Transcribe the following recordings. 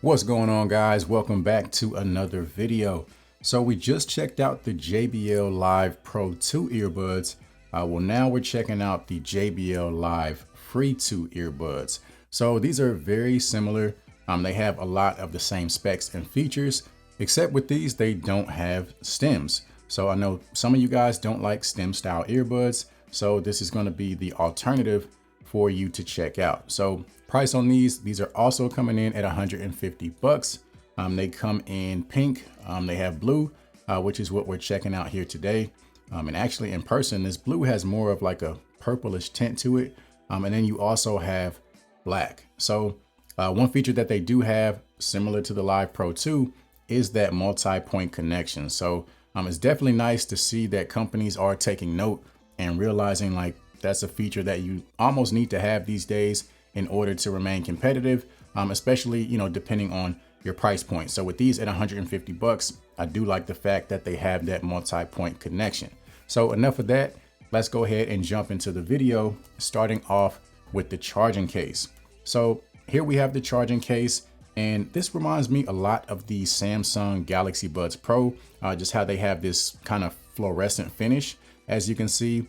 What's going on, guys? Welcome back to another video. So we just checked out the JBL Live Pro 2 earbuds. Now we're checking out the JBL Live Free 2 earbuds. So these are very similar. They have a lot of the same specs and features, except with these, they don't have stems. So I know some of you guys don't like stem style earbuds. So this is going to be the alternative for you to check out. So price on these are also coming in at $150. They come in pink, they have blue, which is what we're checking out here today. And actually in person, this blue has more of like a purplish tint to it. And then you also have black. So one feature that they do have similar to the Live Pro 2 is that multi-point connection. So it's definitely nice to see that companies are taking note and realizing like that's a feature that you almost need to have these days in order to remain competitive, especially, depending on your price point. So with these at $150, I do like the fact that they have that multi-point connection. So enough of that. Let's go ahead and jump into the video, starting off with the charging case. So here we have the charging case, and this reminds me a lot of the Samsung Galaxy Buds Pro, just how they have this kind of fluorescent finish. As you can see,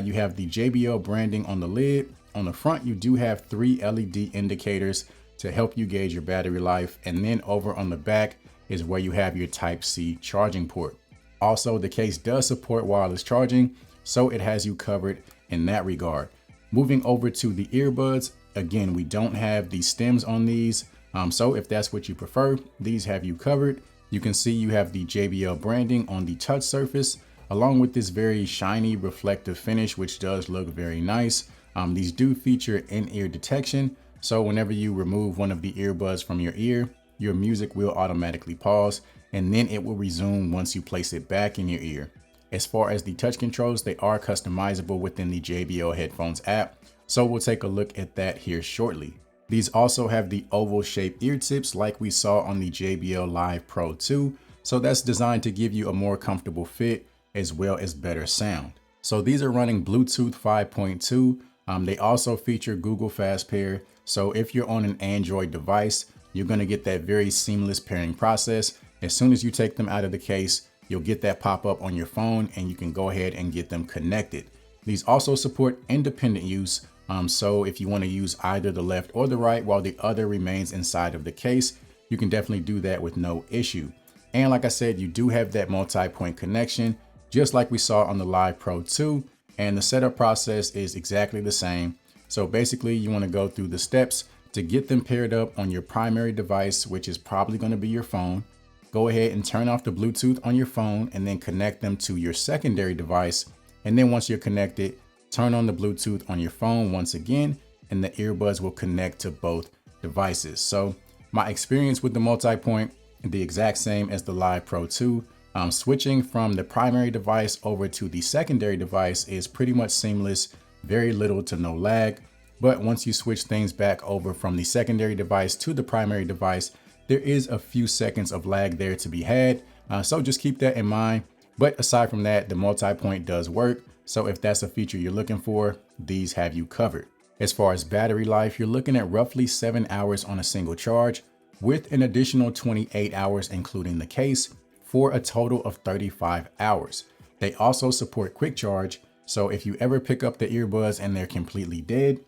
you have the JBL branding on the lid. On the front, you do have 3 LED indicators to help you gauge your battery life. And then over on the back is where you have your Type-C charging port. Also, the case does support wireless charging, so it has you covered in that regard. Moving over to the earbuds, again, we don't have the stems on these. So if that's what you prefer, these have you covered. You can see you have the JBL branding on the touch surface, along with this very shiny reflective finish, which does look very nice. These do feature in-ear detection. So whenever you remove one of the earbuds from your ear, your music will automatically pause, and then it will resume once you place it back in your ear. As far as the touch controls, they are customizable within the JBL headphones app. So we'll take a look at that here shortly. These also have the oval shaped ear tips like we saw on the JBL Live Pro 2. So that's designed to give you a more comfortable fit as well as better sound. So these are running Bluetooth 5.2. They also feature Google Fast Pair. So if you're on an Android device, you're going to get that very seamless pairing process. As soon as you take them out of the case, you'll get that pop up on your phone and you can go ahead and get them connected. These also support independent use. So if you want to use either the left or the right while the other remains inside of the case, you can definitely do that with no issue. And like I said, you do have that multi-point connection, just like we saw on the Live Pro 2, and the setup process is exactly the same. So basically you want to go through the steps to get them paired up on your primary device, which is probably going to be your phone. Go ahead and turn off the Bluetooth on your phone and then connect them to your secondary device. And then once you're connected, turn on the Bluetooth on your phone once again, and the earbuds will connect to both devices. So my experience with the multi-point, the exact same as the Live Pro 2. Switching from the primary device over to the secondary device is pretty much seamless, very little to no lag. But once you switch things back over from the secondary device to the primary device, there is a few seconds of lag there to be had. So just keep that in mind. But aside from that, the multi-point does work. So if that's a feature you're looking for, these have you covered. As far as battery life, you're looking at roughly 7 hours on a single charge, with an additional 28 hours including the case, for a total of 35 hours. They also support quick charge. So if you ever pick up the earbuds and they're completely dead,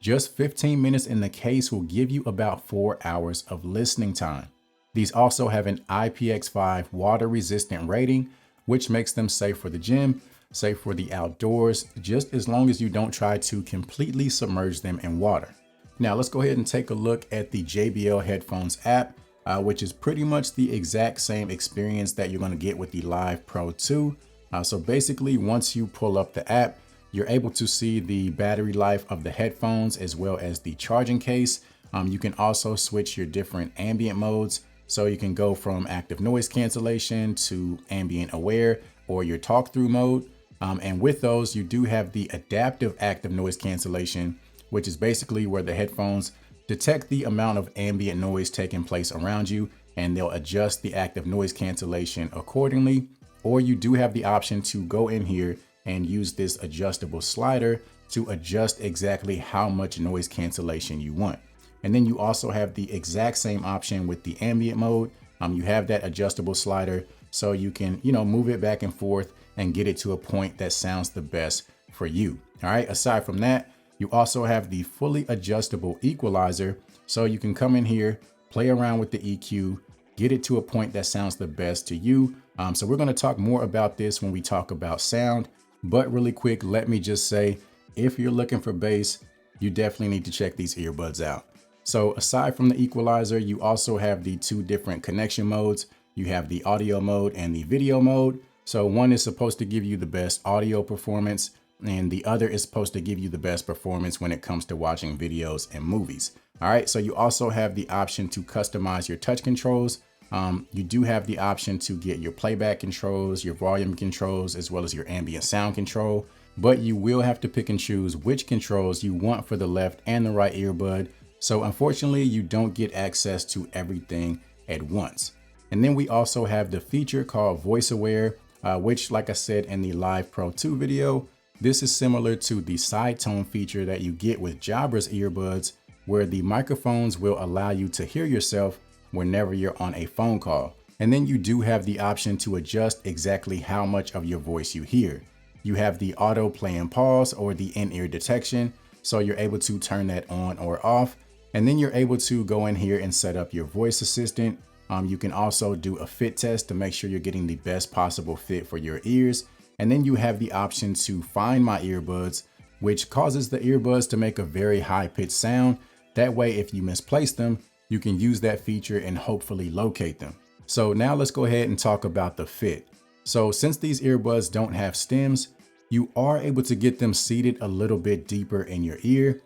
just 15 minutes in the case will give you about 4 hours of listening time. These also have an IPX5 water resistant rating, which makes them safe for the gym, safe for the outdoors, just as long as you don't try to completely submerge them in water. Now let's go ahead and take a look at the JBL headphones app, which is pretty much the exact same experience that you're going to get with the Live Pro 2. So basically, once you pull up the app, you're able to see the battery life of the headphones as well as the charging case. You can also switch your different ambient modes. So you can go from active noise cancellation to ambient aware or your talk through mode. And with those, you do have the adaptive active noise cancellation, which is basically where the headphones detect the amount of ambient noise taking place around you, and they'll adjust the active noise cancellation accordingly. Or you do have the option to go in here and use this adjustable slider to adjust exactly how much noise cancellation you want. And then you also have the exact same option with the ambient mode. You have that adjustable slider so you can, move it back and forth and get it to a point that sounds the best for you. All right. Aside from that, you also have the fully adjustable equalizer. So you can come in here, play around with the EQ, get it to a point that sounds the best to you. So we're going to talk more about this when we talk about sound. But really quick, let me just say, if you're looking for bass, you definitely need to check these earbuds out. So aside from the equalizer, you also have the two different connection modes. You have the audio mode and the video mode. So one is supposed to give you the best audio performance, and the other is supposed to give you the best performance when it comes to watching videos and movies. All right, so you also have the option to customize your touch controls. You do have the option to get your playback controls, your volume controls, as well as your ambient sound control, but you will have to pick and choose which controls you want for the left and the right earbud. So unfortunately, you don't get access to everything at once. And then we also have the feature called Voice Aware, which, like I said in the Live Pro 2 video, this is similar to the side tone feature that you get with Jabra's earbuds, where the microphones will allow you to hear yourself whenever you're on a phone call. And then you do have the option to adjust exactly how much of your voice you hear. You have the auto play and pause or the in-ear detection, so you're able to turn that on or off. And then you're able to go in here and set up your voice assistant. You can also do a fit test to make sure you're getting the best possible fit for your ears. And then you have the option to find my earbuds, which causes the earbuds to make a very high-pitched sound. That way, if you misplace them, you can use that feature and hopefully locate them. So now let's go ahead and talk about the fit. So since these earbuds don't have stems, you are able to get them seated a little bit deeper in your ear.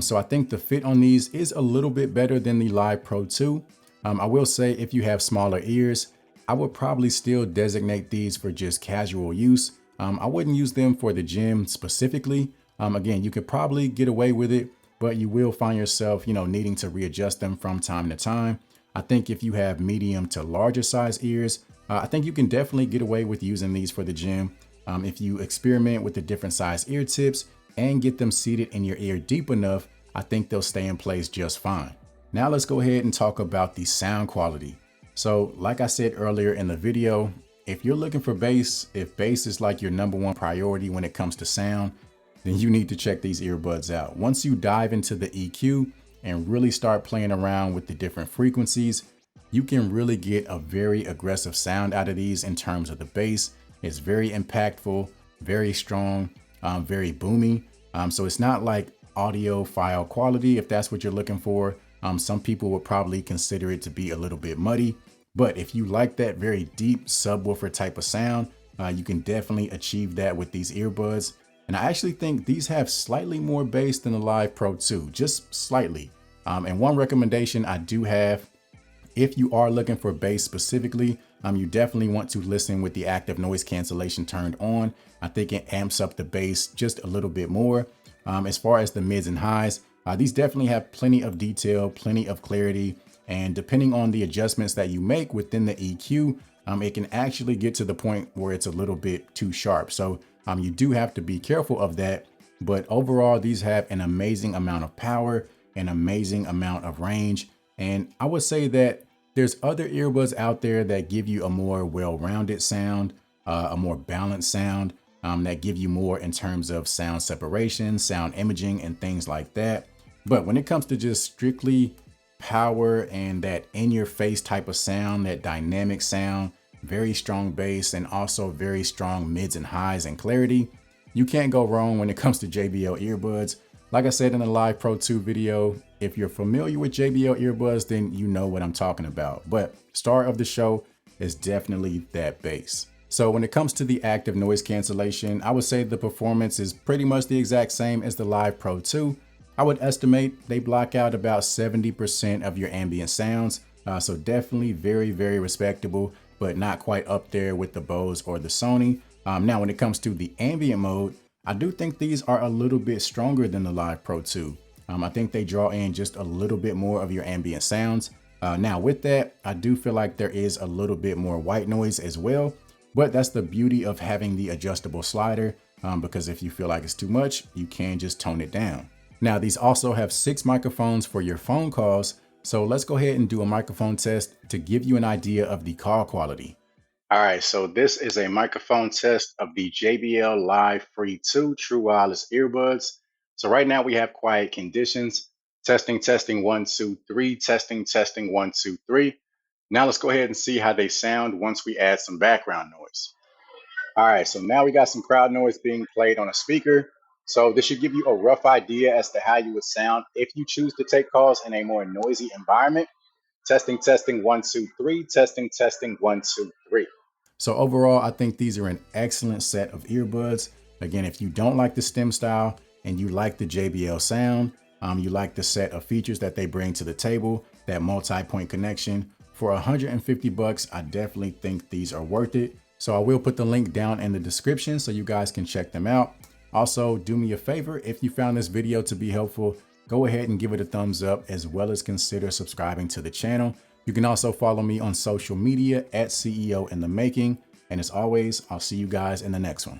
So I think the fit on these is a little bit better than the Live Pro 2. I will say if you have smaller ears, I would probably still designate these for just casual use. I wouldn't use them for the gym specifically. Again, you could probably get away with it, but you will find yourself, needing to readjust them from time to time. I think if you have medium to larger size ears, I think you can definitely get away with using these for the gym. If you experiment with the different size ear tips and get them seated in your ear deep enough, I think they'll stay in place just fine. Now let's go ahead and talk about the sound quality. So like I said earlier in the video, if you're looking for bass, if bass is like your #1 priority when it comes to sound, then you need to check these earbuds out. Once you dive into the EQ and really start playing around with the different frequencies, you can really get a very aggressive sound out of these in terms of the bass. It's very impactful, very strong, very boomy. So it's not like audiophile quality, if that's what you're looking for. Some people would probably consider it to be a little bit muddy, but if you like that very deep subwoofer type of sound, you can definitely achieve that with these earbuds. And I actually think these have slightly more bass than the Live Pro 2, just slightly. And one recommendation I do have, if you are looking for bass specifically, you definitely want to listen with the active noise cancellation turned on. I think it amps up the bass just a little bit more. As far as the mids and highs, these definitely have plenty of detail, plenty of clarity, and depending on the adjustments that you make within the EQ, it can actually get to the point where it's a little bit too sharp. So you do have to be careful of that. But overall, these have an amazing amount of power, an amazing amount of range. And I would say that there's other earbuds out there that give you a more well-rounded sound, a more balanced sound, that give you more in terms of sound separation, sound imaging, and things like that. But when it comes to just strictly power and that in-your-face type of sound, that dynamic sound, very strong bass, and also very strong mids and highs and clarity, you can't go wrong when it comes to JBL earbuds. Like I said in the Live Pro 2 video, if you're familiar with JBL earbuds, then you know what I'm talking about. But star of the show is definitely that bass. So when it comes to the active noise cancellation, I would say the performance is pretty much the exact same as the Live Pro 2. I would estimate they block out about 70% of your ambient sounds. So definitely very, very respectable, but not quite up there with the Bose or the Sony. Now, when it comes to the ambient mode, I do think these are a little bit stronger than the Live Pro 2. I think they draw in just a little bit more of your ambient sounds. Now with that, I do feel like there is a little bit more white noise as well, but that's the beauty of having the adjustable slider, because if you feel like it's too much, you can just tone it down. Now, these also have 6 microphones for your phone calls. So let's go ahead and do a microphone test to give you an idea of the call quality. All right, so this is a microphone test of the JBL Live Free 2 True Wireless Earbuds. So right now we have quiet conditions. Testing, testing, 1, 2, 3. Testing, testing, 1, 2, 3. Now let's go ahead and see how they sound once we add some background noise. All right, so now we got some crowd noise being played on a speaker. So this should give you a rough idea as to how you would sound if you choose to take calls in a more noisy environment. Testing, testing, 1, 2, 3. Testing, testing, 1, 2, 3. So overall, I think these are an excellent set of earbuds. Again, if you don't like the stem style and you like the JBL sound, you like the set of features that they bring to the table, that multi-point connection, for $150, I definitely think these are worth it. So I will put the link down in the description so you guys can check them out. Also, do me a favor, if you found this video to be helpful, go ahead and give it a thumbs up, as well as consider subscribing to the channel. You can also follow me on social media at CEO in the Making. And as always, I'll see you guys in the next one.